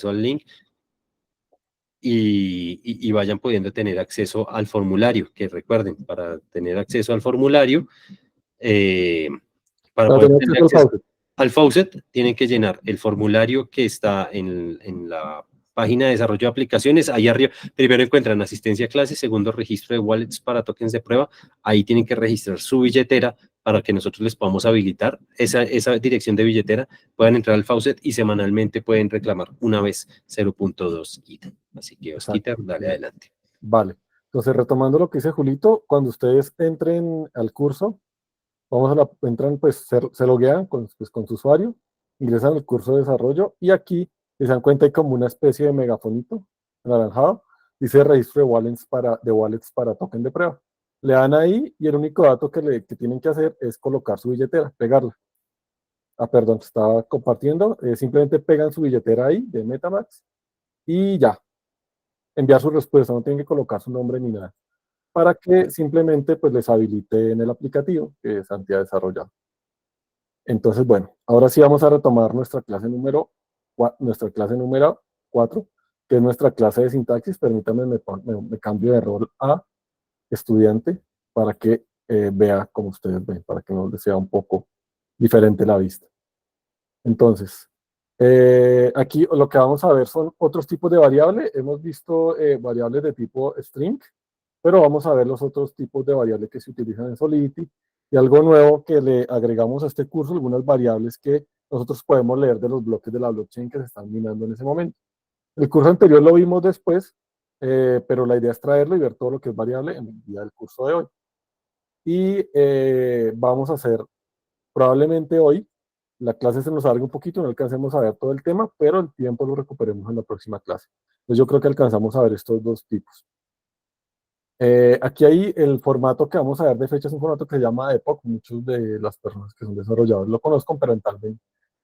al link y vayan pudiendo tener acceso al formulario, que recuerden, para tener acceso al formulario, para Para poder tener tener acceso al acceso faucet. al faucet, tienen que llenar el formulario que está en la página de desarrollo de aplicaciones. Ahí arriba, primero encuentran asistencia a clases, segundo registro de wallets para tokens de prueba. Ahí tienen que registrar su billetera para que nosotros les podamos habilitar esa dirección de billetera, puedan entrar al faucet y semanalmente pueden reclamar una vez 0.2 ETH. Así que Osquita, Exacto. dale adelante. Vale. Entonces, retomando lo que dice Julito, cuando ustedes entren al curso, entran, pues se loguean con su usuario, ingresan al curso de desarrollo y aquí se dan cuenta hay como una especie de megafonito anaranjado, dice registro de wallets para token de prueba. Le dan ahí y el único dato que tienen que hacer es colocar su billetera, pegarla. Perdón, estaba compartiendo, simplemente pegan su billetera ahí de MetaMask y ya, enviar su respuesta, no tienen que colocar su nombre ni nada, para que simplemente pues les habilite en el aplicativo que Santi ha desarrollado. Entonces, bueno, ahora sí vamos a retomar nuestra clase número 4, que es nuestra clase de sintaxis. Permítanme, me cambio de rol a estudiante para que vea como ustedes ven, para que no les sea un poco diferente la vista. Entonces, aquí lo que vamos a ver son otros tipos de variables. Hemos visto variables de tipo string, pero vamos a ver los otros tipos de variables que se utilizan en Solidity y algo nuevo que le agregamos a este curso, algunas variables que nosotros podemos leer de los bloques de la blockchain que se están minando en ese momento. El curso anterior lo vimos después, pero la idea es traerlo y ver todo lo que es variable en el día del curso de hoy. Y vamos a hacer probablemente hoy, la clase se nos alarga un poquito, no alcancemos a ver todo el tema, pero el tiempo lo recuperemos en la próxima clase. Entonces yo creo que alcanzamos a ver estos dos tipos. Aquí hay el formato que vamos a ver de fecha, es un formato que se llama Epoch. Muchos de las personas que son desarrolladores lo conozcan, pero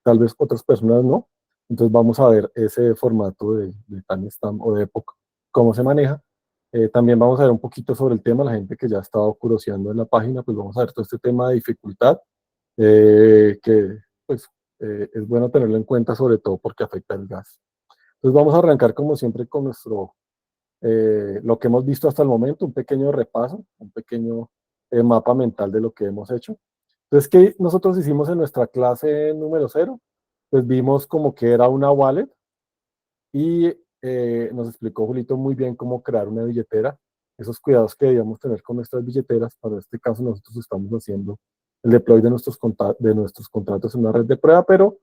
tal vez otras personas no. Entonces vamos a ver ese formato de timestamp o de Epoch, cómo se maneja. También vamos a ver un poquito sobre el tema, la gente que ya ha estado curioseando en la página, pues vamos a ver todo este tema de dificultad, que pues es bueno tenerlo en cuenta, sobre todo porque afecta el gas. Entonces vamos a arrancar como siempre con lo que hemos visto hasta el momento, un pequeño repaso, un pequeño mapa mental de lo que hemos hecho. Entonces, ¿qué nosotros hicimos en nuestra clase número 0? Pues vimos como que era una wallet y nos explicó Julito muy bien cómo crear una billetera, esos cuidados que debíamos tener con nuestras billeteras. Para este caso nosotros estamos haciendo el deploy de nuestros contratos en una red de prueba, pero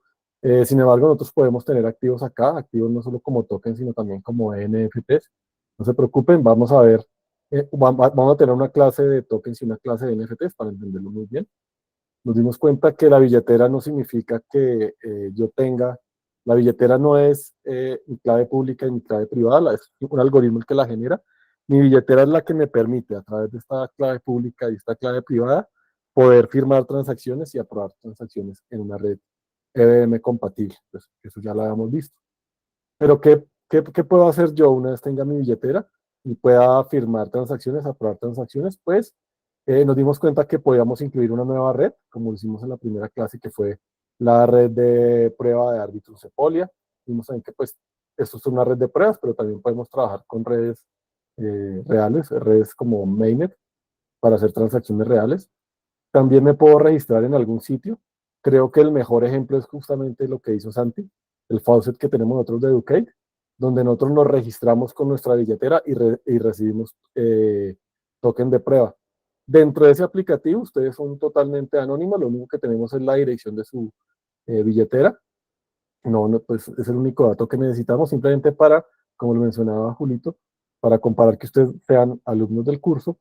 sin embargo nosotros podemos tener activos acá, activos no solo como tokens, sino también como NFTs. No se preocupen, vamos a ver, vamos a tener una clase de tokens y una clase de NFTs para entenderlo muy bien. Nos dimos cuenta que la billetera no significa que yo tenga, la billetera no es mi clave pública y mi clave privada, es un algoritmo el que la genera. Mi billetera es la que me permite, a través de esta clave pública y esta clave privada, poder firmar transacciones y aprobar transacciones en una red EVM compatible. Pues eso ya lo habíamos visto. Pero ¿qué puedo hacer yo una vez tenga mi billetera y pueda firmar transacciones, aprobar transacciones? Pues nos dimos cuenta que podíamos incluir una nueva red, como lo hicimos en la primera clase, que fue la red de prueba de árbitros Sepolia. Vimos también que pues esto es una red de pruebas, pero también podemos trabajar con redes reales, redes como Mainnet, para hacer transacciones reales. También me puedo registrar en algún sitio. Creo que el mejor ejemplo es justamente lo que hizo Santi, el faucet que tenemos nosotros de Educate, donde nosotros nos registramos con nuestra billetera y recibimos token de prueba. Dentro de ese aplicativo, ustedes son totalmente anónimos, lo único que tenemos es la dirección de su billetera. No, pues es el único dato que necesitamos, simplemente para, como lo mencionaba Julito, para comparar que ustedes sean alumnos del curso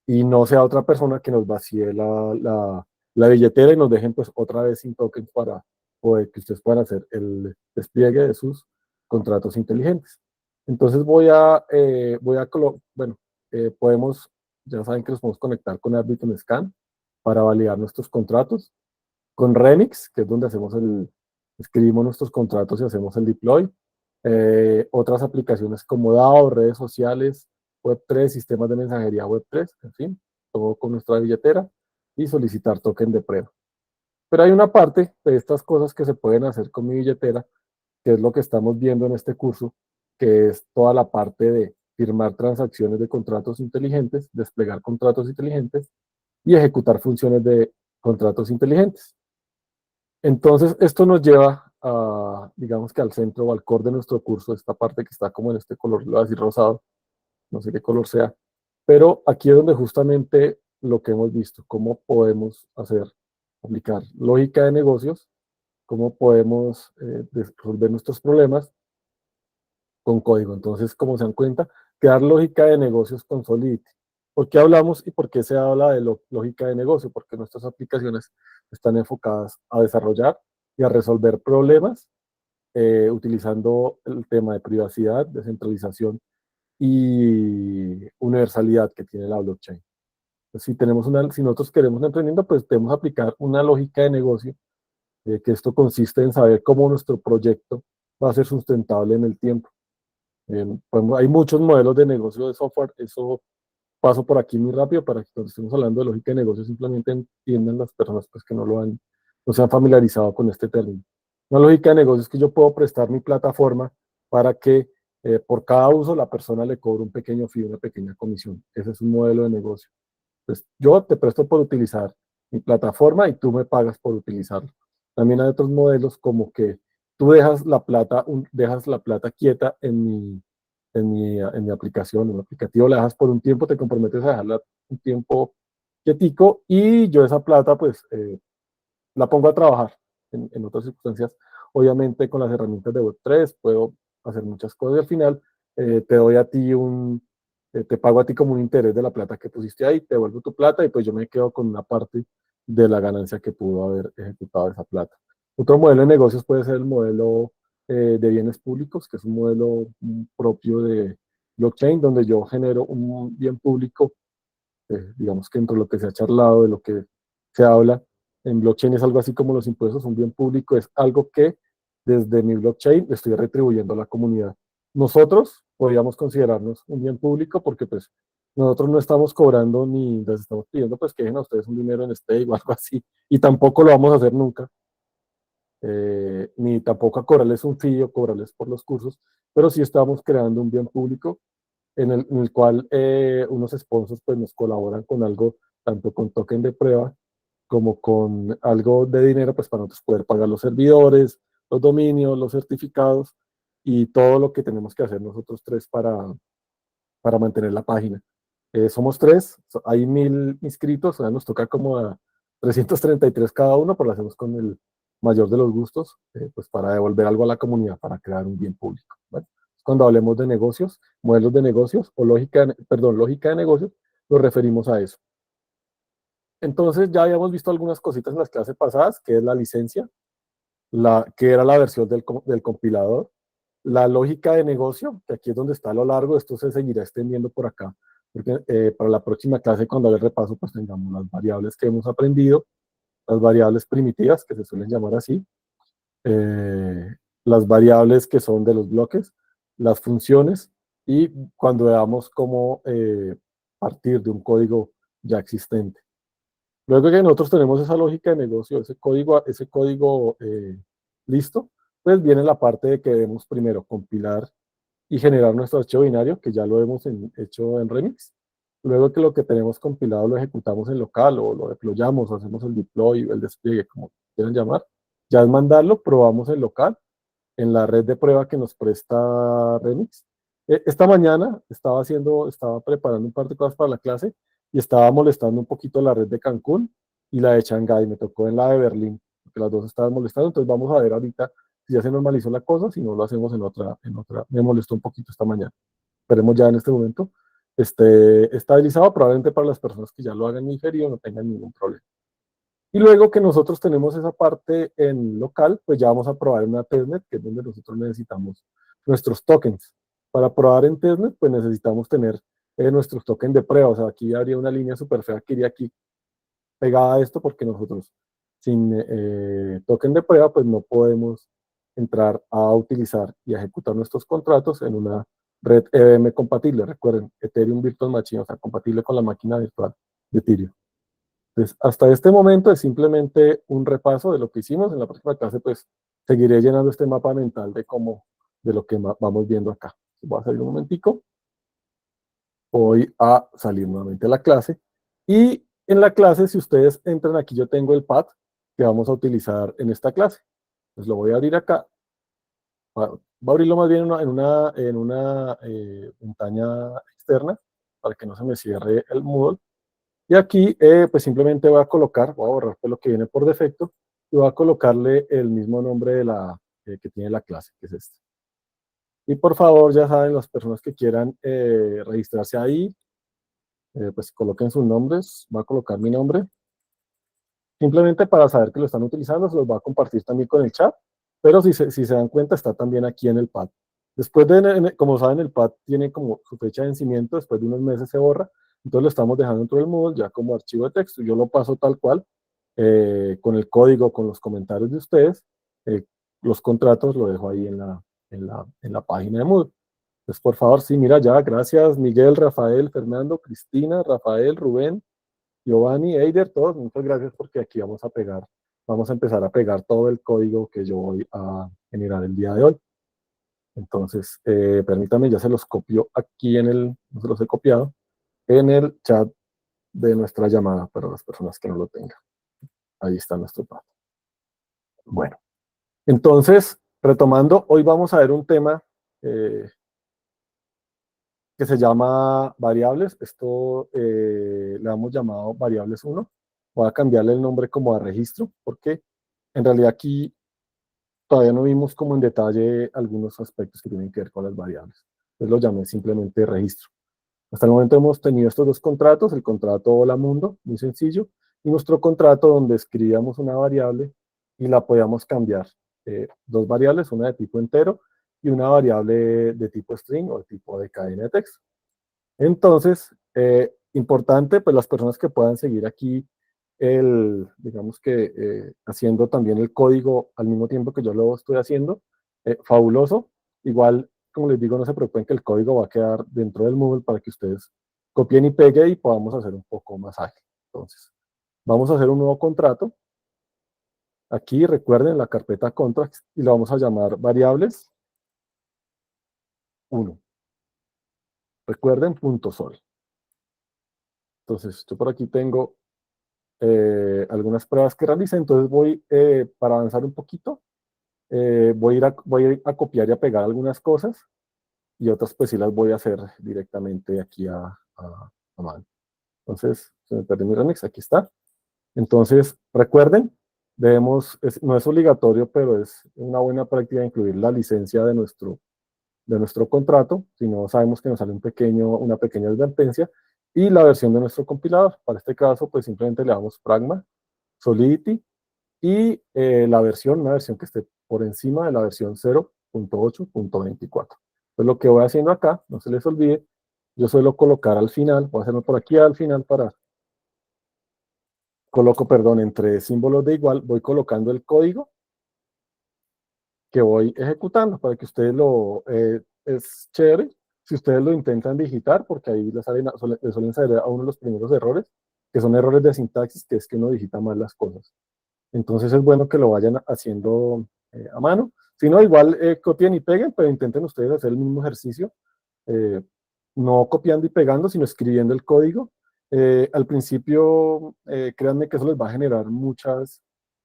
y no sea otra persona que nos vacíe la billetera y nos dejen pues otra vez sin tokens para poder que ustedes puedan hacer el despliegue de sus contratos inteligentes. Entonces bueno, ya saben que nos podemos conectar con Arbitrum Scan para validar nuestros contratos, con Remix, que es donde escribimos nuestros contratos y hacemos el deploy, otras aplicaciones como DAO, redes sociales, Web3, sistemas de mensajería Web3, en fin, todo con nuestra billetera y solicitar token de prueba. Pero hay una parte de estas cosas que se pueden hacer con mi billetera que es lo que estamos viendo en este curso, que es toda la parte de firmar transacciones de contratos inteligentes, desplegar contratos inteligentes y ejecutar funciones de contratos inteligentes. Entonces, esto nos lleva a, digamos que al centro o al core de nuestro curso, esta parte que está como en este color, lo voy a decir rosado, no sé qué color sea, pero aquí es donde justamente lo que hemos visto, cómo podemos hacer, aplicar lógica de negocios, cómo podemos resolver nuestros problemas con código. Entonces, como se dan cuenta, crear lógica de negocios con Solidity. ¿Por qué hablamos y por qué se habla de lógica de negocio? Porque nuestras aplicaciones están enfocadas a desarrollar y a resolver problemas utilizando el tema de privacidad, descentralización y universalidad que tiene la blockchain. Entonces, si nosotros queremos emprendiendo, pues debemos aplicar una lógica de negocio, que esto consiste en saber cómo nuestro proyecto va a ser sustentable en el tiempo. Hay muchos modelos de negocio de software, eso paso por aquí muy rápido para que cuando estemos hablando de lógica de negocio simplemente entiendan las personas pues, que no se han familiarizado con este término. Una lógica de negocio es que yo puedo prestar mi plataforma para que por cada uso la persona le cobre un pequeño fee, una pequeña comisión. Ese es un modelo de negocio. Pues yo te presto por utilizar mi plataforma y tú me pagas por utilizarlo. También hay otros modelos como que tú dejas la plata quieta en mi aplicación, en mi aplicativo, la dejas por un tiempo, te comprometes a dejarla un tiempo quietico y yo esa plata pues la pongo a trabajar en otras circunstancias. Obviamente con las herramientas de Web3 puedo hacer muchas cosas y al final te doy a ti te pago a ti como un interés de la plata que pusiste ahí, te devuelvo tu plata y pues yo me quedo con una parte de la ganancia que pudo haber ejecutado esa plata. Otro modelo de negocios puede ser el modelo de bienes públicos, que es un modelo propio de blockchain, donde yo genero un bien público, digamos que entre lo que se ha charlado, de lo que se habla, en blockchain es algo así como los impuestos, un bien público es algo que desde mi blockchain le estoy retribuyendo a la comunidad. Nosotros podríamos considerarnos un bien público porque pues nosotros no estamos cobrando ni les estamos pidiendo pues que dejen a ustedes un dinero en stake o algo así y tampoco lo vamos a hacer nunca, ni tampoco a cobrarles un fee o cobrarles por los cursos, pero sí estamos creando un bien público en el cual unos sponsors pues nos colaboran con algo, tanto con token de prueba como con algo de dinero pues para nosotros poder pagar los servidores, los dominios, los certificados y todo lo que tenemos que hacer nosotros tres para mantener la página. Somos tres, hay 1000 inscritos, o sea, nos toca como a 333 cada uno, pero lo hacemos con el mayor de los gustos, pues para devolver algo a la comunidad, para crear un bien público. ¿Vale? Cuando hablemos de negocios, modelos de negocios o lógica de negocios, nos referimos a eso. Entonces ya habíamos visto algunas cositas en las clases pasadas, que es la licencia, que era la versión del compilador, la lógica de negocio, que aquí es donde está a lo largo, esto se seguirá extendiendo por acá, porque para la próxima clase, cuando haga el repaso, pues tengamos las variables que hemos aprendido, las variables primitivas, que se suelen llamar así, las variables que son de los bloques, las funciones, y cuando veamos cómo partir de un código ya existente. Luego que nosotros tenemos esa lógica de negocio, ese código listo, pues viene la parte de que debemos primero compilar y generar nuestro archivo binario, que ya lo hemos hecho en Remix. Luego que lo que tenemos compilado lo ejecutamos en local o lo deployamos, o hacemos el deploy, el despliegue, como quieran llamar. Ya es mandarlo, probamos en local, en la red de prueba que nos presta Remix. Esta mañana estaba preparando un par de cosas para la clase y estaba molestando un poquito la red de Cancún y la de Shanghái. Me tocó en la de Berlín, porque las dos estaban molestando. Entonces vamos a ver ahorita si ya se normalizó la cosa, si no lo hacemos en otra. Me molestó un poquito esta mañana. Esperemos ya en este momento esté estabilizado, probablemente para las personas que ya lo hagan inferior no tengan ningún problema. Y luego que nosotros tenemos esa parte en local, pues ya vamos a probar una testnet, que es donde nosotros necesitamos nuestros tokens. Para probar en testnet, pues necesitamos tener nuestros tokens de prueba. O sea, aquí habría una línea súper fea que iría aquí pegada a esto, porque nosotros sin token de prueba, pues no podemos entrar a utilizar y a ejecutar nuestros contratos en una red EVM compatible. Recuerden, Ethereum Virtual Machine, o sea, compatible con la máquina virtual de Ethereum. Entonces, hasta este momento es simplemente un repaso de lo que hicimos. En la próxima clase, pues, seguiré llenando este mapa mental de lo que vamos viendo acá. Voy a salir un momentico. Voy a salir nuevamente a la clase. Y en la clase, si ustedes entran aquí, yo tengo el pad que vamos a utilizar en esta clase. Pues lo voy a abrir acá. Va a abrirlo más bien en una ventana externa para que no se me cierre el Moodle. Y aquí, pues simplemente voy a borrar pues lo que viene por defecto y voy a colocarle el mismo nombre que tiene la clase, que es este. Y por favor, ya saben, las personas que quieran registrarse ahí, pues coloquen sus nombres. Voy a colocar mi nombre. Simplemente para saber que lo están utilizando, se los va a compartir también con el chat. Pero si se dan cuenta, está también aquí en el pad. Después como saben, el pad tiene como su fecha de vencimiento, después de unos meses se borra. Entonces lo estamos dejando dentro del Moodle ya como archivo de texto. Yo lo paso tal cual, con el código, con los comentarios de ustedes. Los contratos lo dejo ahí en la página de Moodle. Entonces, por favor, sí, mira ya, gracias Miguel, Rafael, Fernando, Cristina, Rafael, Rubén, Giovanni, Eider, todos, muchas gracias porque aquí vamos a empezar a pegar todo el código que yo voy a generar el día de hoy. Entonces, permítanme, ya se los copio aquí no se los he copiado, en el chat de nuestra llamada para las personas que no lo tengan. Ahí está nuestro pad. Bueno, entonces, retomando, hoy vamos a ver un tema que se llama variables. Esto le hemos llamado variables 1. Voy a cambiarle el nombre como a registro, porque en realidad aquí todavía no vimos como en detalle algunos aspectos que tienen que ver con las variables. Entonces lo llamé simplemente registro. Hasta el momento hemos tenido estos dos contratos, el contrato Hola Mundo, muy sencillo, y nuestro contrato donde escribíamos una variable y la podíamos cambiar. Dos variables, una de tipo entero y una variable de tipo string o de tipo de cadena de texto. Entonces, importante, pues las personas que puedan seguir aquí, digamos que haciendo también el código al mismo tiempo que yo lo estoy haciendo, fabuloso. Igual, como les digo, no se preocupen que el código va a quedar dentro del Moodle para que ustedes copien y peguen y podamos hacer un poco más ágil. Entonces, vamos a hacer un nuevo contrato. Aquí, recuerden, la carpeta contracts y lo vamos a llamar variables 1. Recuerden, punto sol. Entonces, yo por aquí tengo algunas pruebas que realicé, entonces para avanzar un poquito, voy a ir a copiar y a pegar algunas cosas, y otras pues sí las voy a hacer directamente aquí a mano. Entonces, se me perdió mi remix, aquí está. Entonces, recuerden, no es obligatorio, pero es una buena práctica incluir la licencia de nuestro contrato, si no sabemos que nos sale una pequeña advertencia, y la versión de nuestro compilador. Para este caso, pues simplemente le damos pragma, solidity, y una versión que esté por encima de la versión 0.8.24. Entonces lo que voy haciendo acá, no se les olvide, yo suelo colocar al final, voy a hacerlo por aquí al final entre símbolos de igual, voy colocando el código que voy ejecutando para que ustedes es chévere si ustedes lo intentan digitar, porque ahí les suelen salir a uno de los primeros errores, que son errores de sintaxis, que es que uno digita mal las cosas. Entonces es bueno que lo vayan haciendo a mano. Si no, igual copien y peguen, pero intenten ustedes hacer el mismo ejercicio, eh, no copiando y pegando, sino escribiendo el código. Al principio, créanme que eso les va a generar muchas,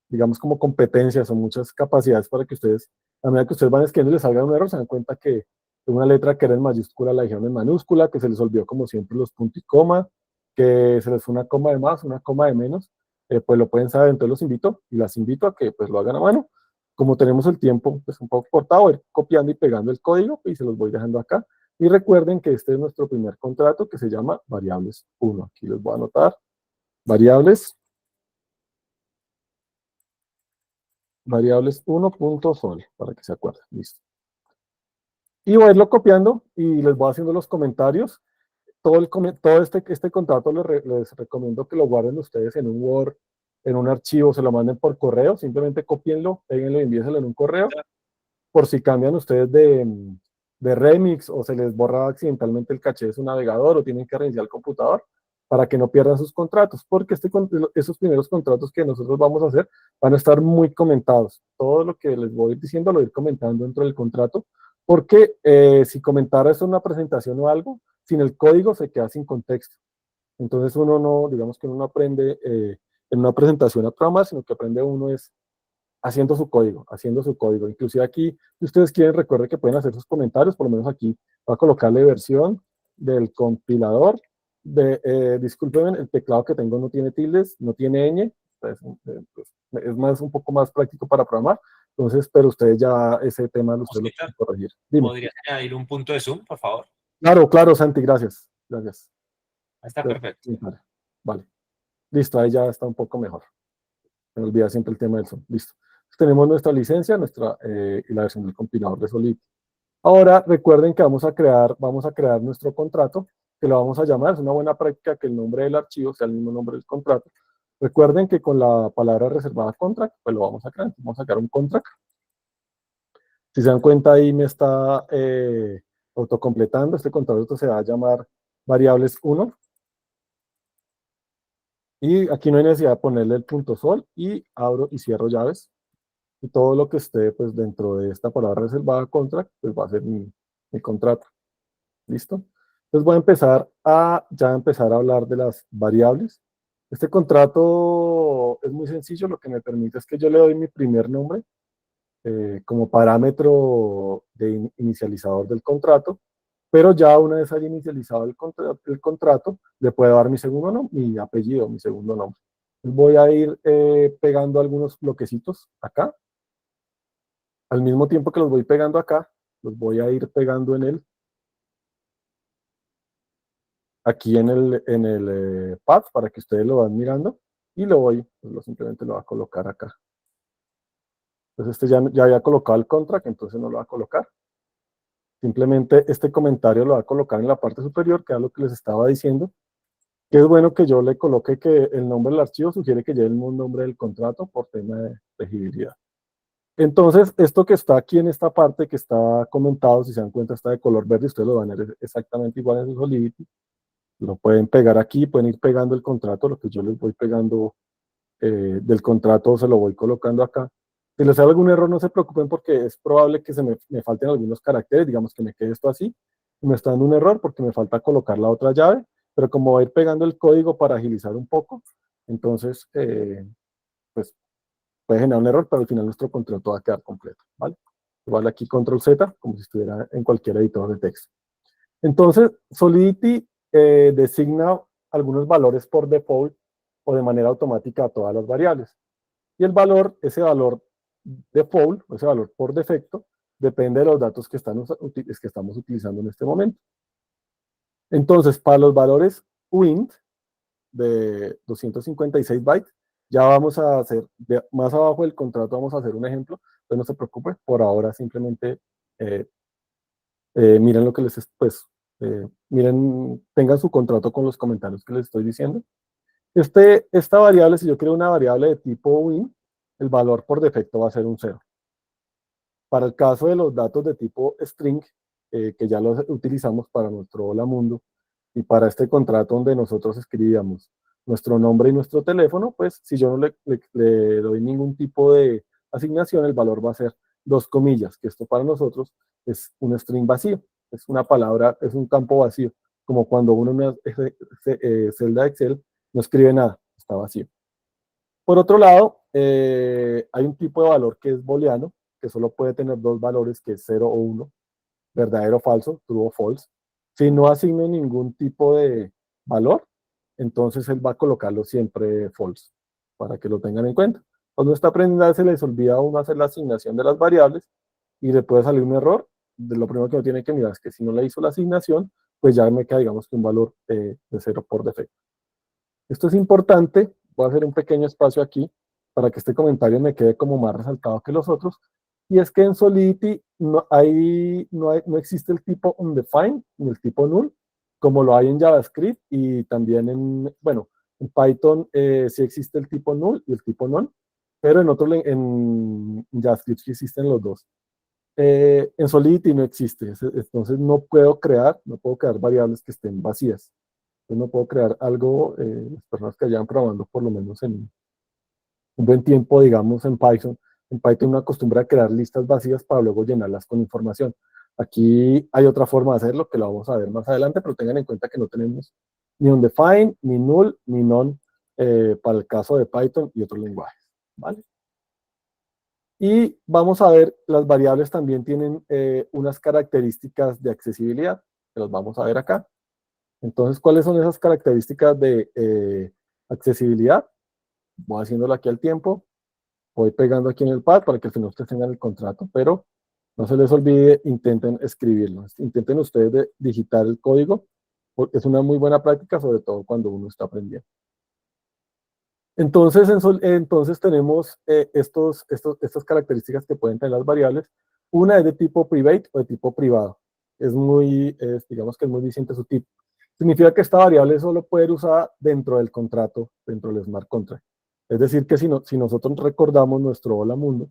digamos, como competencias o muchas capacidades para que ustedes, a medida que ustedes van escribiendo y les salga un error, se dan cuenta que una letra que era en mayúscula la dijeron en minúscula, que se les olvidó como siempre los puntos y coma, que se les fue una coma de más, una coma de menos, pues lo pueden saber. Entonces los invito y las invito a que pues lo hagan a mano. Como tenemos el tiempo pues un poco cortado, voy copiando y pegando el código y se los voy dejando acá. Y recuerden que este es nuestro primer contrato que se llama variables 1. Aquí les voy a anotar variables 1.sol para que se acuerden. Listo. Y voy a irlo copiando y les voy haciendo los comentarios. Todo este contrato les recomiendo que lo guarden ustedes en un Word, en un archivo, se lo manden por correo, simplemente copienlo, péguenlo y envíenselo en un correo, por si cambian ustedes de remix o se les borra accidentalmente el caché de su navegador o tienen que reiniciar el computador, para que no pierdan sus contratos, porque esos primeros contratos que nosotros vamos a hacer van a estar muy comentados. Todo lo que les voy diciendo lo voy a ir comentando dentro del contrato, porque si comentara eso en una presentación o algo, sin el código se queda sin contexto. Entonces uno no, digamos que uno no aprende en una presentación a programar, sino que aprende uno es haciendo su código, haciendo su código. Inclusive aquí, si ustedes quieren, recuerden que pueden hacer sus comentarios, por lo menos aquí voy a colocarle versión del compilador. Discúlpenme, el teclado que tengo no tiene tildes, no tiene ñ, pues, es más, un poco más práctico para programar. Entonces, pero ustedes ya ese tema ustedes lo Oscar, pueden corregir. Dime. ¿podrías añadir un punto de zoom, por favor? Claro, claro, Santi, gracias. Gracias. Está perfecto. Vale. Listo, ahí ya está un poco mejor. Me olvida siempre el tema del zoom. Listo. Tenemos nuestra licencia, y la versión del compilador de Solidity. Ahora recuerden que vamos a crear nuestro contrato, que lo vamos a llamar, es una buena práctica que el nombre del archivo sea el mismo nombre del contrato. Recuerden que con la palabra reservada contract, pues lo vamos a crear. Vamos a crear un contract. Si se dan cuenta, ahí me está autocompletando. Este contrato se va a llamar variables 1. Y aquí no hay necesidad de ponerle el punto sol y abro y cierro llaves. Y todo lo que esté pues, dentro de esta palabra reservada contract, pues va a ser mi contrato. ¿Listo? Entonces voy a empezar a hablar de las variables. Este contrato es muy sencillo, lo que me permite es que yo le doy mi primer nombre como parámetro de inicializador del contrato, pero ya una vez haya inicializado el contrato, le puedo dar mi segundo nombre, mi apellido, mi segundo nombre. Voy a ir pegando algunos bloquecitos acá. Al mismo tiempo que los voy pegando acá, los voy a ir pegando aquí en el pad para que ustedes lo van mirando y simplemente lo voy a colocar acá. Entonces este ya había colocado el contract, entonces no lo va a colocar. Simplemente este comentario lo va a colocar en la parte superior, que es lo que les estaba diciendo, que es bueno que yo le coloque que el nombre del archivo sugiere que lleve el nombre del contrato por tema de legibilidad. Entonces, esto que está aquí en esta parte, que está comentado, si se dan cuenta, está de color verde, ustedes lo van a ver exactamente igual en su Solidity. Lo pueden pegar aquí, pueden ir pegando el contrato, lo que yo les voy pegando del contrato se lo voy colocando acá. Si les sale algún error, no se preocupen porque es probable que me falten algunos caracteres, digamos que me quede esto así, y me está dando un error porque me falta colocar la otra llave, pero como voy a ir pegando el código para agilizar un poco, entonces, pues puede generar un error, pero al final nuestro contrato va a quedar completo, ¿vale? Igual aquí control Z, como si estuviera en cualquier editor de texto. Entonces, Solidity designa algunos valores por default o de manera automática a todas las variables. Y ese valor default, ese valor por defecto, depende de los datos que estamos utilizando en este momento. Entonces, para los valores WINT de 256 bytes, ya vamos a hacer, más abajo del contrato vamos a hacer un ejemplo, entonces no se preocupe, por ahora simplemente miren lo que tengan su contrato con los comentarios que les estoy diciendo. Esta variable, si yo creo una variable de tipo win, el valor por defecto va a ser un 0. Para el caso de los datos de tipo string, que ya los utilizamos para nuestro Hola Mundo, y para este contrato donde nosotros escribíamos nuestro nombre y nuestro teléfono, pues si yo no le doy ningún tipo de asignación, el valor va a ser 2 comillas, que esto para nosotros es un string vacío, es una palabra, es un campo vacío, como cuando uno en una celda de Excel no escribe nada, está vacío. Por otro lado, hay un tipo de valor que es booleano, que solo puede tener dos valores, que es 0 o 1, verdadero o falso, true o false. Si no asigno ningún tipo de valor, entonces él va a colocarlo siempre false, para que lo tengan en cuenta. Cuando está aprendiendo se les olvida a uno hacer la asignación de las variables y le puede salir un error. Lo primero que uno tiene que mirar es que si no le hizo la asignación, pues ya me queda, digamos, que un valor de 0 por defecto. Esto es importante, voy a hacer un pequeño espacio aquí para que este comentario me quede como más resaltado que los otros, y es que en Solidity no existe el tipo undefined ni el tipo null, como lo hay en JavaScript y también en Python sí existe el tipo null y el tipo none, pero en JavaScript sí existen los dos. En Solidity no existe, entonces no puedo crear variables que estén vacías. Yo no puedo crear algo, las personas que hayan programando por lo menos en un buen tiempo, digamos, en Python. En Python uno acostumbra a crear listas vacías para luego llenarlas con información. Aquí hay otra forma de hacerlo que lo vamos a ver más adelante, pero tengan en cuenta que no tenemos ni undefined, ni null, ni none para el caso de Python y otros lenguajes, ¿vale? Y vamos a ver, las variables también tienen unas características de accesibilidad, que las vamos a ver acá. Entonces, ¿cuáles son esas características de accesibilidad? Voy haciéndolo aquí al tiempo, voy pegando aquí en el pad para que al final ustedes tengan el contrato, pero no se les olvide, intenten escribirlo, intenten ustedes digitar el código, porque es una muy buena práctica, sobre todo cuando uno está aprendiendo. Entonces tenemos estas características que pueden tener las variables. Una es de tipo private o de tipo privado. Digamos que es muy distinto su tipo. Significa que esta variable solo puede ser usada dentro del contrato, dentro del smart contract. Es decir, que si nosotros recordamos nuestro hola mundo,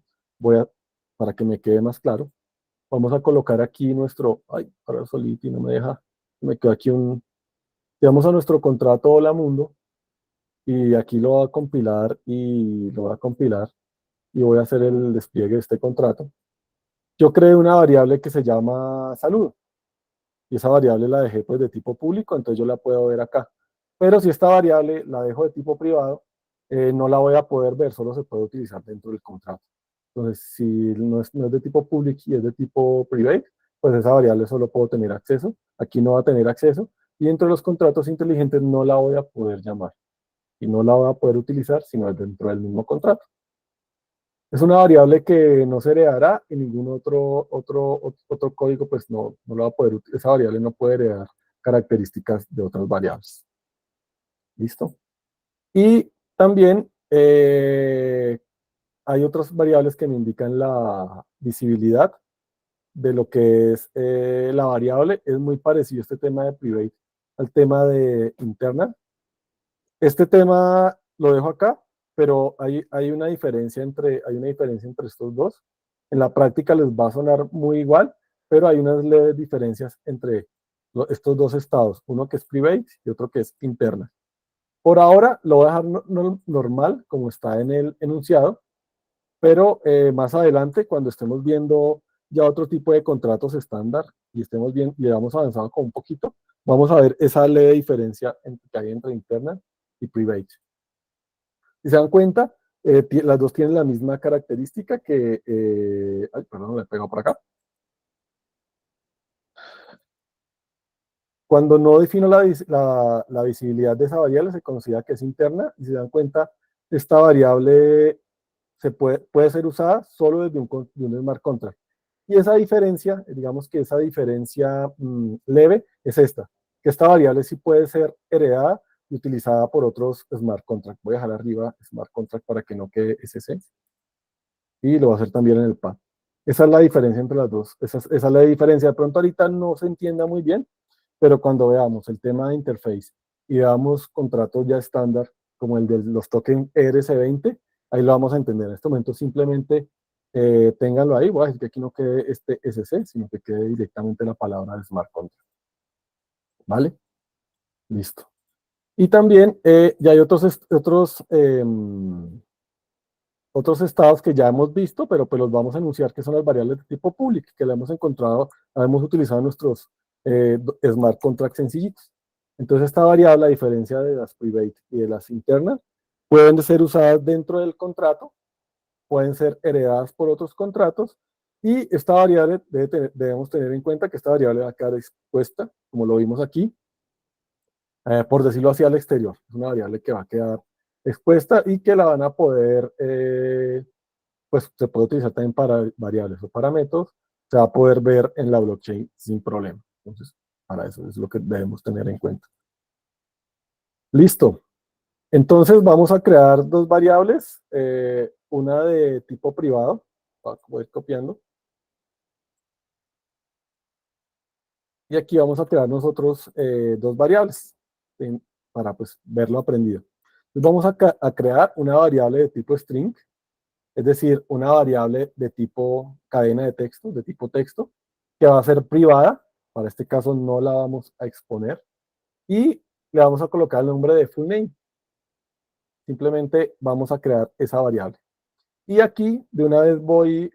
para que me quede más claro, vamos a colocar aquí ahora Solidity no me deja, me quedó aquí digamos a nuestro contrato hola mundo, y aquí lo va a compilar y voy a hacer el despliegue de este contrato. Yo creé una variable que se llama salud y esa variable la dejé pues de tipo público, entonces yo la puedo ver acá. Pero si esta variable la dejo de tipo privado, no la voy a poder ver, solo se puede utilizar dentro del contrato. Entonces, si no es de tipo public y es de tipo private, pues esa variable solo puedo tener acceso, aquí no va a tener acceso, y dentro de los contratos inteligentes no la voy a poder llamar y no la va a poder utilizar sino dentro del mismo contrato. Es una variable que no se heredará y ningún otro código, pues no la va a poder, esa variable no puede heredar características de otras variables. ¿Listo? Y también hay otras variables que me indican la visibilidad de lo que es la variable. Es muy parecido este tema de private al tema de internal. Este tema lo dejo acá, pero hay una diferencia entre estos dos. En la práctica les va a sonar muy igual, pero hay unas leves diferencias entre estos dos estados, uno que es private y otro que es interna. Por ahora lo voy a dejar normal, como está en el enunciado, pero más adelante, cuando estemos viendo ya otro tipo de contratos estándar y estemos bien, y vamos avanzando con un poquito, vamos a ver esa leve diferencia que hay entre interna y private. Si se dan cuenta, las dos tienen la misma característica que, perdón, le pego por acá. Cuando no defino la visibilidad de esa variable, se considera que es interna, y si se dan cuenta, esta variable puede ser usada solo desde un smart contract. Y esa diferencia, digamos que esa diferencia leve es que esta variable sí puede ser heredada y utilizada por otros smart contracts. Voy a dejar arriba smart contract para que no quede SC. Y lo voy a hacer también en el PAD. Esa es la diferencia entre las dos. Esa es la diferencia. De pronto ahorita no se entienda muy bien, pero cuando veamos el tema de interface y veamos contratos ya estándar, como el de los tokens ERC20, ahí lo vamos a entender. En este momento simplemente ténganlo ahí. Voy a decir que aquí no quede este SC, sino que quede directamente la palabra de Smart Contract. ¿Vale? Listo. Y también ya hay otros estados que ya hemos visto, pero pues los vamos a enunciar, que son las variables de tipo public, que la hemos encontrado, la hemos utilizado en nuestros smart contracts sencillitos. Entonces esta variable, a diferencia de las private y de las internas, pueden ser usadas dentro del contrato, pueden ser heredadas por otros contratos, y esta variable debemos tener en cuenta que esta variable va a quedar expuesta, como lo vimos aquí, por decirlo así, al exterior. Es una variable que va a quedar expuesta y que la van a poder, pues se puede utilizar también para variables o para métodos, se va a poder ver en la blockchain sin problema. Entonces, para eso es lo que debemos tener en cuenta. Listo. Entonces vamos a crear dos variables, una de tipo privado, voy a ir copiando, y aquí vamos a crear nosotros dos variables para pues verlo aprendido. Entonces vamos a crear una variable de tipo string, es decir, una variable de tipo cadena de texto, de tipo texto, que va a ser privada, para este caso no la vamos a exponer, y le vamos a colocar el nombre de full name. Simplemente vamos a crear esa variable. Y aquí de una vez voy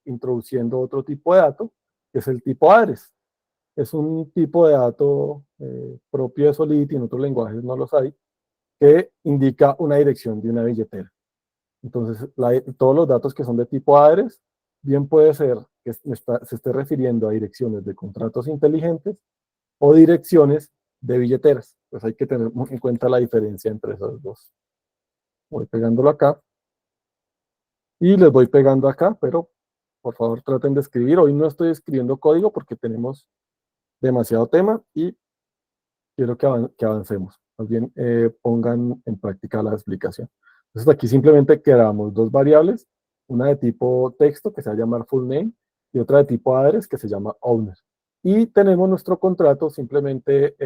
introduciendo otro tipo de dato, que es el tipo address. Es un tipo de dato propio de Solidity, en otros lenguajes no los hay, que indica una dirección de una billetera. Entonces, todos los datos que son de tipo address, bien puede ser que se esté refiriendo a direcciones de contratos inteligentes o direcciones de billeteras. Pues hay que tener en cuenta la diferencia entre esos dos. Voy pegándolo acá y les voy pegando acá, pero por favor traten de escribir. Hoy no estoy escribiendo código porque tenemos demasiado tema y quiero que avancemos. Más bien pongan en práctica la explicación. Entonces aquí simplemente creamos dos variables, una de tipo texto que se va a llamar full name y otra de tipo address que se llama owner. Y tenemos nuestro contrato, simplemente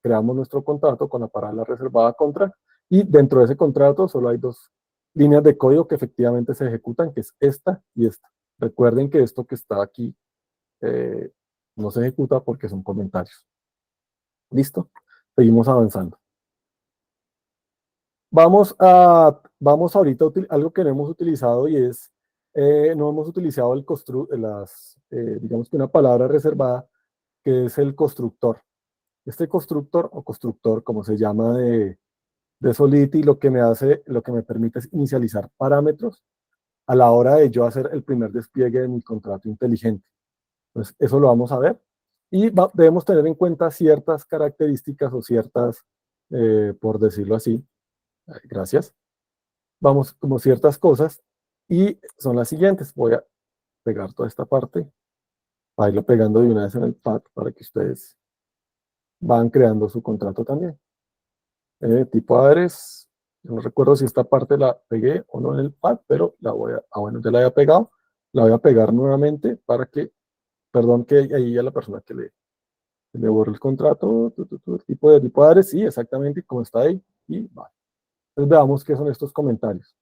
creamos nuestro contrato con la palabra reservada contra y dentro de ese contrato solo hay dos líneas de código que efectivamente se ejecutan, que es esta y esta. Recuerden que esto que está aquí no se ejecuta porque son comentarios. ¿Listo? Seguimos avanzando. Vamos ahorita a algo que no hemos utilizado y es, no hemos utilizado digamos que una palabra reservada que es el constructor. Este constructor o constructor, como se llama de Solidity, lo que me permite es inicializar parámetros a la hora de yo hacer el primer despliegue de mi contrato inteligente. Entonces, eso lo vamos a ver. Y debemos tener en cuenta ciertas características o ciertas, por decirlo así, gracias, vamos como ciertas cosas y son las siguientes. Voy a pegar toda esta parte, a irlo pegando de una vez en el pad para que ustedes van creando su contrato también. Tipo address, no recuerdo si esta parte la pegué o no en el pad, pero bueno, ya la había pegado, la voy a pegar nuevamente para que, perdón que ahí a la persona que le borre el contrato, el tipo address, sí, exactamente como está ahí, y va. Entonces veamos qué son estos comentarios.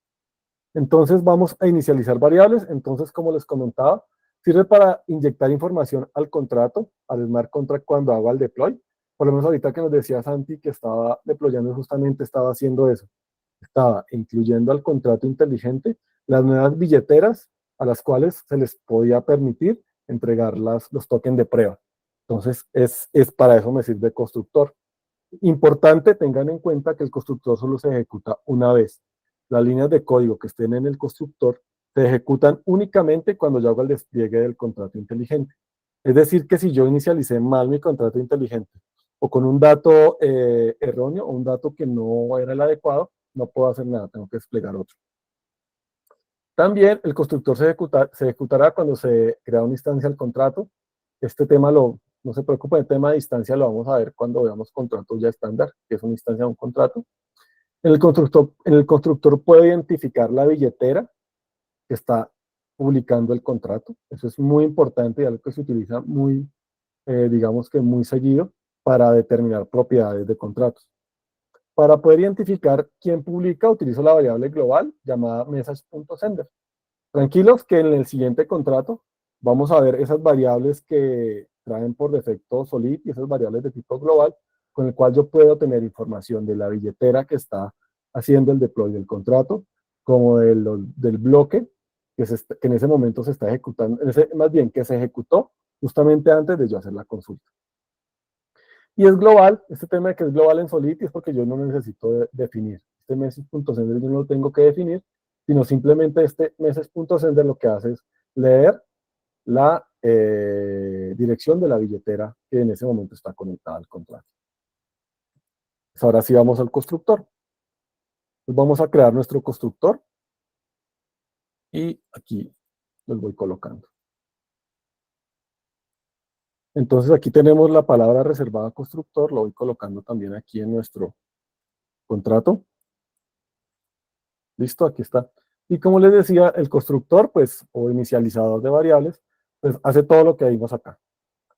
Entonces vamos a inicializar variables. Entonces, como les comentaba, sirve para inyectar información al contrato, al smart contract cuando hago el deploy. Por lo menos ahorita que nos decía Santi que estaba deployando, justamente estaba haciendo eso. Estaba incluyendo al contrato inteligente las nuevas billeteras a las cuales se les podía permitir entregar los tokens de prueba. Entonces, es para eso me sirve constructor. Importante, tengan en cuenta que el constructor solo se ejecuta una vez. Las líneas de código que estén en el constructor se ejecutan únicamente cuando yo hago el despliegue del contrato inteligente. Es decir, que si yo inicialicé mal mi contrato inteligente o con un dato erróneo o un dato que no era el adecuado, no puedo hacer nada, tengo que desplegar otro. También el constructor se ejecutará cuando se crea una instancia al contrato. Este tema no se preocupen, el tema de instancia lo vamos a ver cuando veamos contratos ya estándar, que es una instancia de un contrato. En el constructor puede identificar la billetera que está publicando el contrato. Eso es muy importante y algo que se utiliza muy, digamos que muy seguido para determinar propiedades de contratos. Para poder identificar quién publica, utilizo la variable global llamada message.sender. Tranquilos que en el siguiente contrato vamos a ver esas variables que traen por defecto Solid y esas variables de tipo global, con el cual yo puedo tener información de la billetera que está haciendo el deploy del contrato, como del bloque que en ese momento se está ejecutando, más bien que se ejecutó justamente antes de yo hacer la consulta. Y es global, este tema de que es global en Solidity es porque yo no necesito definir. Este message.sender yo no lo tengo que definir, sino simplemente este message.sender lo que hace es leer la dirección de la billetera que en ese momento está conectada al contrato. Pues ahora sí vamos al constructor. Pues vamos a crear nuestro constructor y aquí los voy colocando. Entonces aquí tenemos la palabra reservada constructor, lo voy colocando también aquí en nuestro contrato. Listo, aquí está. Y como les decía, el constructor, pues, o inicializador de variables, pues hace todo lo que vimos acá.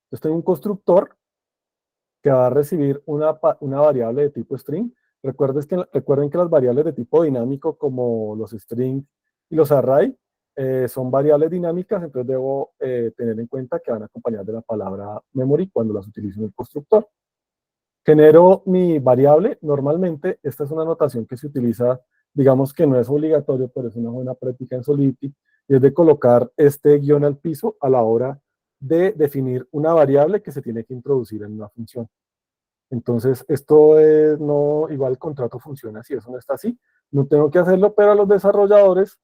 Entonces tengo un constructor que va a recibir una variable de tipo string. Recuerden que las variables de tipo dinámico, como los string y los array, son variables dinámicas, entonces debo tener en cuenta que van a acompañar de la palabra memory cuando las utilizo en el constructor. Genero mi variable. Normalmente esta es una notación que se utiliza, digamos que no es obligatorio, pero es una buena práctica en Solidity, y es de colocar este guión al piso a la hora de definir una variable que se tiene que introducir en una función. Entonces, esto es, no, igual el contrato funciona si eso no está así. No tengo que hacerlo, pero a los desarrolladores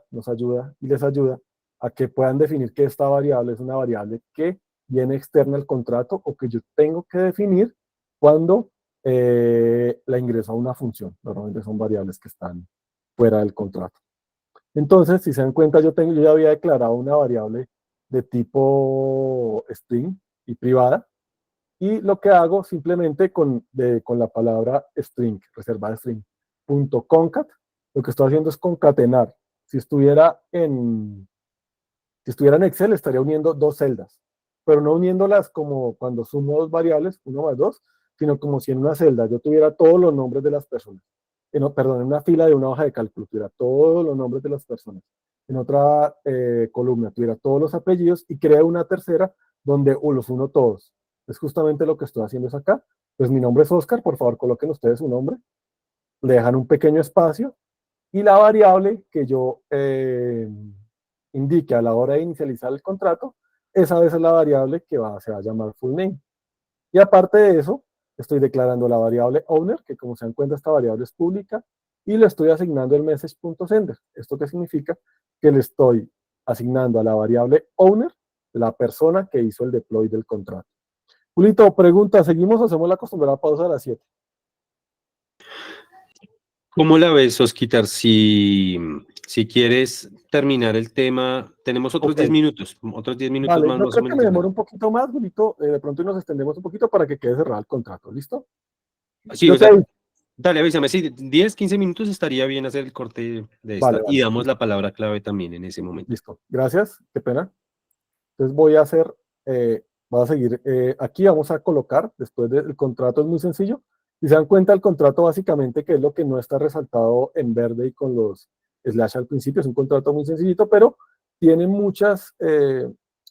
nos ayuda y les ayuda a que puedan definir que esta variable es una variable que viene externa al contrato o que yo tengo que definir cuando la ingreso a una función. Normalmente son variables que están fuera del contrato. Entonces, si se dan cuenta, yo ya había declarado una variable de tipo string y privada, y lo que hago simplemente con la palabra string, reservada string, punto concat, lo que estoy haciendo es concatenar. Si estuviera en Excel, estaría uniendo dos celdas, pero no uniéndolas como cuando sumo dos variables, 1 más 2, sino como si en una celda yo tuviera todos los nombres de las personas. Perdón, en una fila de una hoja de cálculo tuviera todos los nombres de las personas. En otra columna tuviera todos los apellidos y creo una tercera donde los uno todos. Es justamente lo que estoy haciendo es acá. Pues mi nombre es Oscar, por favor coloquen ustedes su nombre. Le dejan un pequeño espacio y la variable que yo indique a la hora de inicializar el contrato, esa vez es la variable que se va a llamar full name. Y aparte de eso, estoy declarando la variable owner, que como se dan cuenta esta variable es pública, y le estoy asignando el message.sender. ¿Esto qué significa? Que le estoy asignando a la variable owner la persona que hizo el deploy del contrato. Julito, pregunta, ¿seguimos o hacemos la acostumbrada pausa a las 7? ¿Cómo la ves, Osquitar? Si quieres terminar el tema, tenemos otros 10 minutos, Vale, más, yo más o creo que menos. me demoro un poquito más, Julito, de pronto nos extendemos un poquito para que quede cerrado el contrato, ¿listo? Sí, Yo o te sea, aviso. dale, avísame, sí, 10, 15 minutos estaría bien hacer el corte de Vale, esta y vale, damos la palabra clave también en ese momento. listo. Gracias, qué pena. Entonces voy a seguir aquí, vamos a colocar, después del contrato es muy sencillo, y se dan cuenta el contrato básicamente que es lo que no está resaltado en verde y con los slash al principio, es un contrato muy sencillito, pero tiene muchas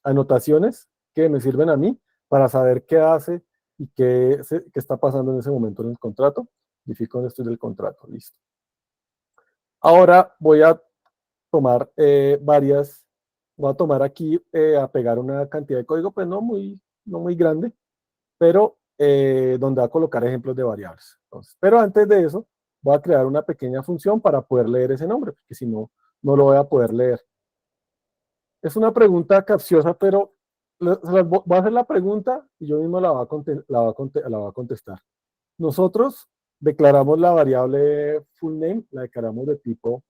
anotaciones que me sirven a mí para saber qué hace y qué está pasando en ese momento en el contrato. Verifico dónde estoy del contrato, listo. Ahora voy a tomar voy a tomar aquí, a pegar una cantidad de código, pues no muy grande, pero donde va a colocar ejemplos de variables. Entonces, pero antes de eso, voy a crear una pequeña función para poder leer ese nombre, porque si no, no lo voy a poder leer. Es una pregunta capciosa, pero voy a hacer la pregunta y yo mismo la voy a contestar. Nosotros declaramos la variable full name, la declaramos de tipo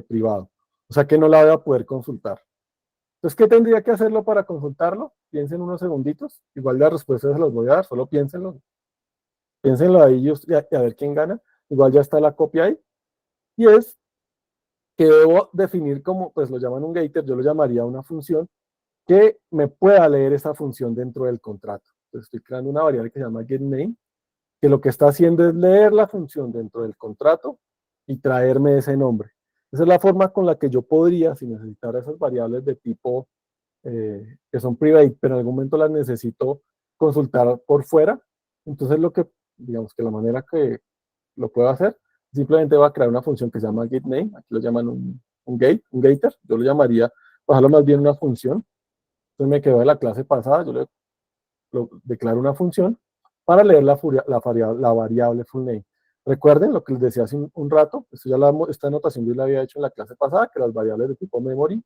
privado. O sea que no la voy a poder consultar. Entonces, ¿qué tendría que hacerlo para consultarlo? Piensen unos segunditos. Igual la respuesta se los voy a dar, solo piénsenlo. Piénsenlo ahí y a ver quién gana. Igual ya está la copia ahí. Y es que debo definir como, pues lo llaman un getter, yo lo llamaría una función que me pueda leer esa función dentro del contrato. Entonces estoy creando una variable que se llama getName, que lo que está haciendo es leer la función dentro del contrato y traerme ese nombre. Esa es la forma con la que yo podría, si necesitara esas variables de tipo que son private, pero en algún momento las necesito consultar por fuera. Entonces digamos que la manera que lo puedo hacer, simplemente va a crear una función que se llama getName, aquí lo llaman un getter, yo lo llamaría, bajarlo más bien una función. Entonces me quedó de la clase pasada, yo lo declaro una función para leer la variable full name. Recuerden lo que les decía hace un rato, esta anotación yo la había hecho en la clase pasada, que las variables de tipo memory,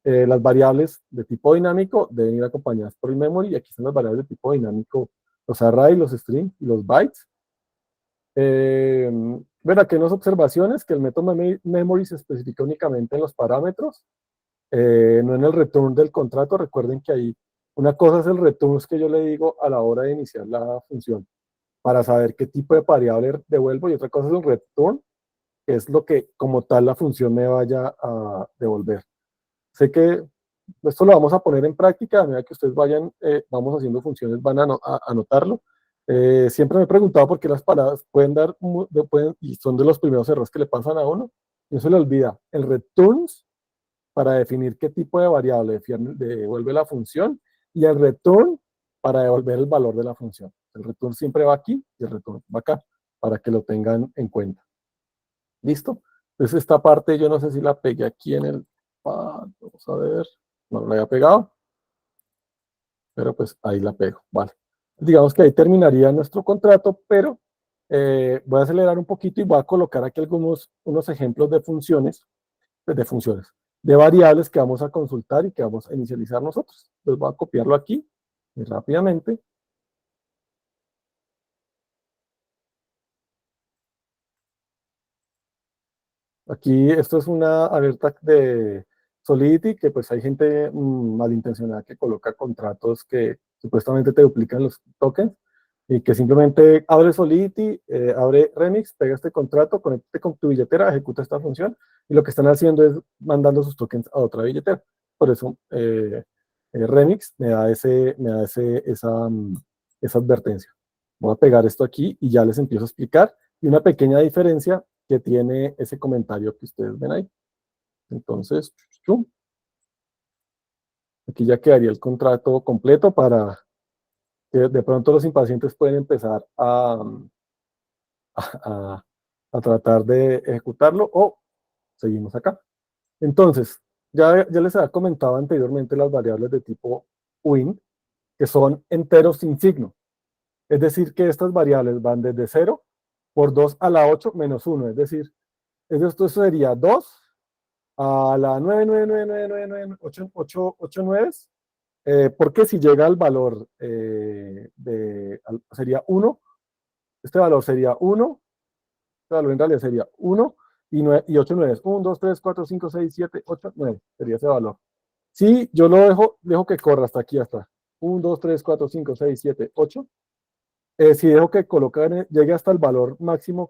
las variables de tipo dinámico deben ir acompañadas por el memory, y aquí están las variables de tipo dinámico, los arrays, los strings y los bytes. Bueno, aquí hay unas observaciones, que el método memory se especifica únicamente en los parámetros, no en el return del contrato. Recuerden que ahí una cosa es el return que yo le digo a la hora de iniciar la función, para saber qué tipo de variable devuelvo, y otra cosa es el return, que es lo que como tal la función me vaya a devolver. Sé que esto lo vamos a poner en práctica, a medida que ustedes vamos haciendo funciones, van a anotarlo. Siempre me he preguntado por qué las palabras y son de los primeros errores que le pasan a uno, y no se le olvida. El returns, para definir qué tipo de variable devuelve la función, y el return para devolver el valor de la función. El return siempre va aquí y el return va acá, para que lo tengan en cuenta. ¿Listo? Entonces esta parte yo no sé si la pegué aquí en el pad, vamos a ver, no la había pegado, pero pues ahí la pego, vale. Digamos que ahí terminaría nuestro contrato, pero voy a acelerar un poquito y voy a colocar aquí unos ejemplos de funciones, de variables que vamos a consultar y que vamos a inicializar nosotros. Entonces voy a copiarlo aquí muy rápidamente. Aquí esto es una alerta de Solidity, que pues hay gente malintencionada que coloca contratos que supuestamente te duplican los tokens y que simplemente abre Solidity, abre Remix, pega este contrato, conecte con tu billetera, ejecuta esta función y lo que están haciendo es mandando sus tokens a otra billetera. Por eso Remix me da esa advertencia. Voy a pegar esto aquí y ya les empiezo a explicar. Y una pequeña diferencia que tiene ese comentario que ustedes ven ahí. Entonces, aquí ya quedaría el contrato completo para que de pronto los impacientes pueden empezar a, a tratar de ejecutarlo o seguimos acá. Entonces, ya les había comentado anteriormente las variables de tipo win, que son enteros sin signo. Es decir, que estas variables van desde 0 por 2 a la 8 menos 1. Es decir, esto sería 2 a la 9, porque si llega al valor sería 1, este valor sería 1, este valor en realidad sería 1 y 8 9. 1, 2, 3, 4, 5, 6, 7, 8, 9 sería ese valor. Si yo lo dejo que corra hasta aquí, hasta 1, 2, 3, 4, 5, 6, 7, 8. Si dejo que llegue hasta el valor máximo,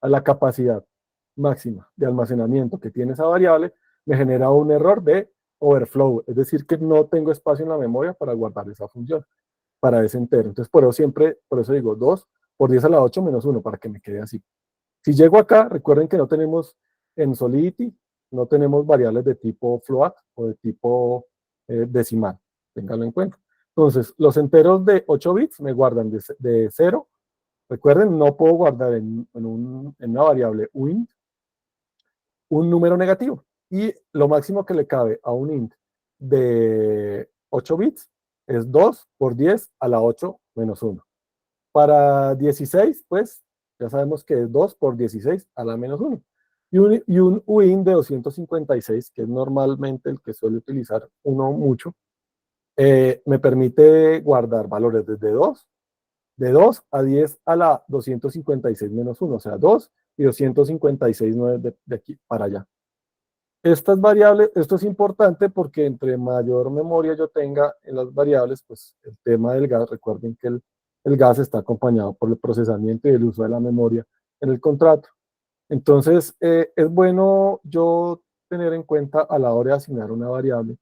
a la capacidad máxima de almacenamiento que tiene esa variable, me genera un error de overflow, es decir, que no tengo espacio en la memoria para guardar esa función, para ese entero. Entonces, por eso digo 2 por 10 a la 8 menos 1, para que me quede así. Si llego acá, recuerden que no tenemos en Solidity, no tenemos variables de tipo float o de tipo decimal, ténganlo en cuenta. Entonces, los enteros de 8 bits me guardan de 0. Recuerden, no puedo guardar en una variable int un número negativo. Y lo máximo que le cabe a un int de 8 bits es 2 por 10 a la 8 menos 1. Para 16, pues, ya sabemos que es 2 por 16 a la menos 1. Y un uint de 256, que es normalmente el que suele utilizar uno mucho, me permite guardar valores desde 2, de 2 a 10 a la 256 menos 1, o sea, 2 y 256 no es de aquí para allá. Estas variables, esto es importante porque entre mayor memoria yo tenga en las variables, pues el tema del gas, recuerden que el gas está acompañado por el procesamiento y el uso de la memoria en el contrato. Entonces, es bueno yo tener en cuenta a la hora de asignar una variable,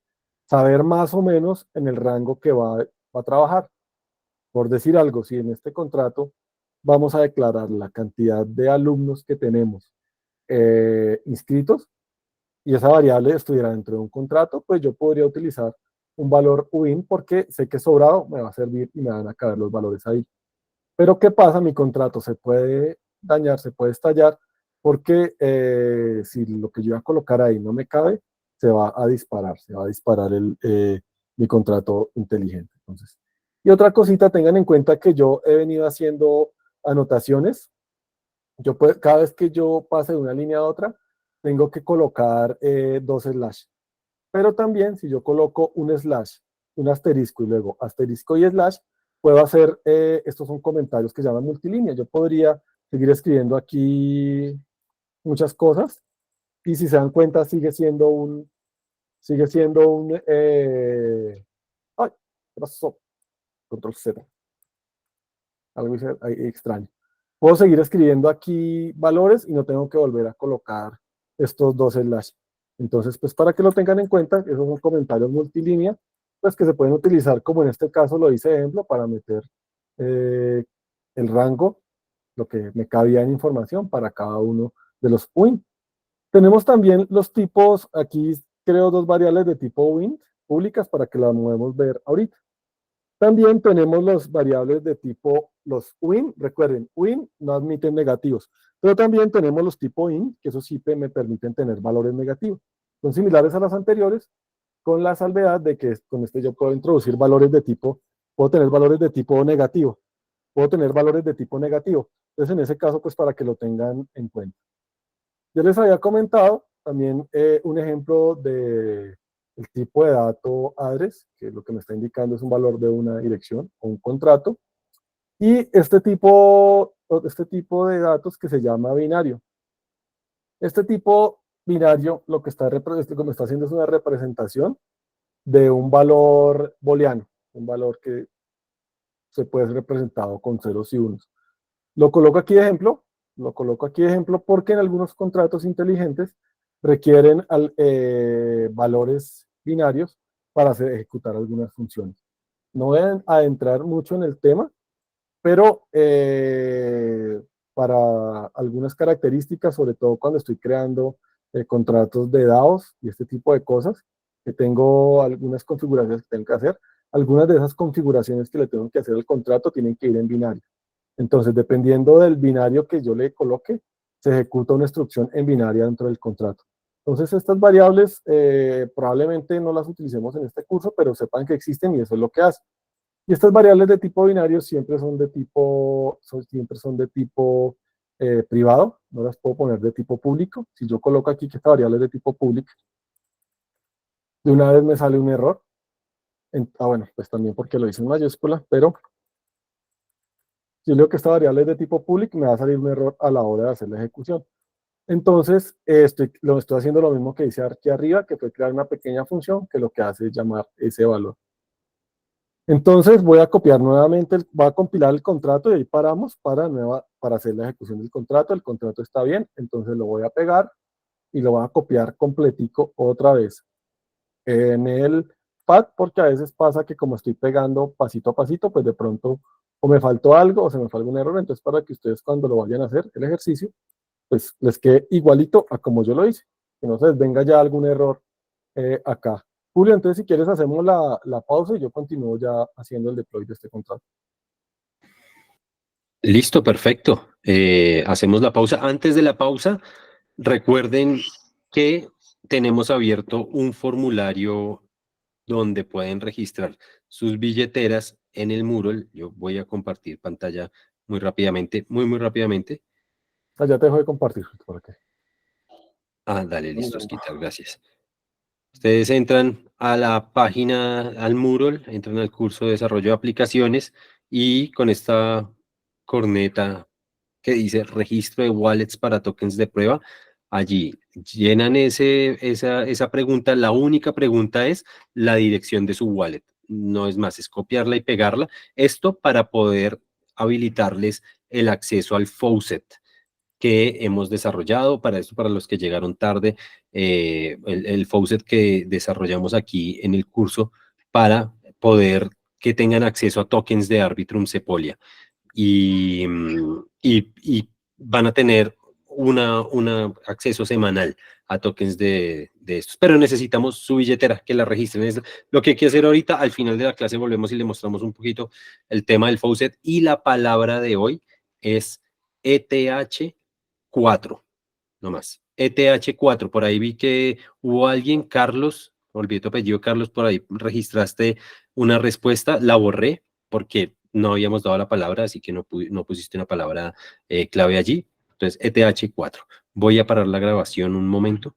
saber más o menos en el rango que va a trabajar. Por decir algo, si en este contrato vamos a declarar la cantidad de alumnos que tenemos inscritos y esa variable estuviera dentro de un contrato, pues yo podría utilizar un valor UIN porque sé que sobrado me va a servir y me van a caber los valores ahí. Pero ¿qué pasa? Mi contrato se puede dañar, se puede estallar, porque si lo que yo voy a colocar ahí no me cabe, se va a disparar mi contrato inteligente. Entonces, y otra cosita, tengan en cuenta que yo he venido haciendo anotaciones. Cada vez que yo pase de una línea a otra, tengo que colocar 2 slash. Pero también si yo coloco un slash, un asterisco y luego asterisco y slash, puedo hacer, estos son comentarios que se llaman multilínea. Yo podría seguir escribiendo aquí muchas cosas y si se dan cuenta ay, ¿qué pasó? Control Z. Algo ahí extraño. Puedo seguir escribiendo aquí valores y no tengo que volver a colocar estos 2 slash. Entonces, pues para que lo tengan en cuenta, esos son comentarios multilínea, pues que se pueden utilizar, como en este caso lo hice ejemplo, para meter el rango, lo que me cabía en información para cada uno de los UINT. Tenemos también los tipos, aquí creo 2 variables de tipo UINT públicas para que las podamos ver ahorita. También tenemos los variables de tipo, los win, recuerden, win no admiten negativos, pero también tenemos los tipo in, que esos sí me permiten tener valores negativos. Son similares a las anteriores, con la salvedad de que con este yo puedo introducir valores de tipo, puedo tener valores de tipo negativo, puedo tener valores de tipo negativo. Entonces, en ese caso, pues para que lo tengan en cuenta. Yo les había comentado también un ejemplo de el tipo de dato address, que lo que me está indicando es un valor de una dirección o un contrato, y este tipo de datos que se llama binario. Este tipo binario lo que como está haciendo es una representación de un valor booleano, un valor que se puede ser representado con ceros y unos. Lo coloco aquí de ejemplo, porque en algunos contratos inteligentes requieren valores binarios para ejecutar algunas funciones. No voy a adentrar mucho en el tema, pero para algunas características, sobre todo cuando estoy creando contratos de DAOs y este tipo de cosas, que tengo algunas configuraciones que tengo que hacer, algunas de esas configuraciones que le tengo que hacer al contrato tienen que ir en binario. Entonces, dependiendo del binario que yo le coloque, se ejecuta una instrucción en binaria dentro del contrato. Entonces, estas variables probablemente no las utilicemos en este curso, pero sepan que existen y eso es lo que hace. Y estas variables de tipo binario siempre son de tipo, privado, no las puedo poner de tipo público. Si yo coloco aquí que esta variable es de tipo público, de una vez me sale un error. Bueno, pues también porque lo hice en mayúscula, pero si leo que esta variable es de tipo público, me va a salir un error a la hora de hacer la ejecución. Entonces, estoy haciendo lo mismo que hice aquí arriba, que fue crear una pequeña función que lo que hace es llamar ese valor. Entonces, voy a copiar nuevamente, voy a compilar el contrato y ahí paramos para hacer la ejecución del contrato. El contrato está bien, entonces lo voy a pegar y lo voy a copiar completico otra vez en el pad, porque a veces pasa que como estoy pegando pasito a pasito, pues de pronto o me faltó algo o se me fue algún error. Entonces, para que ustedes cuando lo vayan a hacer el ejercicio, pues les quede igualito a como yo lo hice, que no se les venga ya algún error acá. Julio, entonces si quieres hacemos la pausa y yo continúo ya haciendo el deploy de este contrato. Listo, perfecto. Hacemos la pausa. Antes de la pausa, recuerden que tenemos abierto un formulario donde pueden registrar sus billeteras en el Mural. Yo voy a compartir pantalla muy rápidamente, muy rápidamente. Ya te dejo de compartir. ¿Por aquí? Ah, dale, listo, Osquitar, gracias. Ustedes entran a la página, al Mural, entran al curso de desarrollo de aplicaciones y con esta corneta que dice registro de wallets para tokens de prueba, allí llenan esa pregunta. La única pregunta es la dirección de su wallet. No es más, es copiarla y pegarla. Esto para poder habilitarles el acceso al faucet que hemos desarrollado. Para esto, para los que llegaron tarde, el faucet que desarrollamos aquí en el curso para poder que tengan acceso a tokens de Arbitrum Sepolia. Y van a tener un acceso semanal a tokens de estos. Pero necesitamos su billetera, que la registren. Es lo que hay que hacer ahorita. Al final de la clase volvemos y le mostramos un poquito el tema del faucet. Y la palabra de hoy es ETH4, no más. ETH4, por ahí vi que hubo alguien, Carlos, olvidé tu apellido, Carlos, por ahí registraste una respuesta, la borré porque no habíamos dado la palabra, así que no pusiste una palabra clave allí. Entonces, ETH4. Voy a parar la grabación un momento.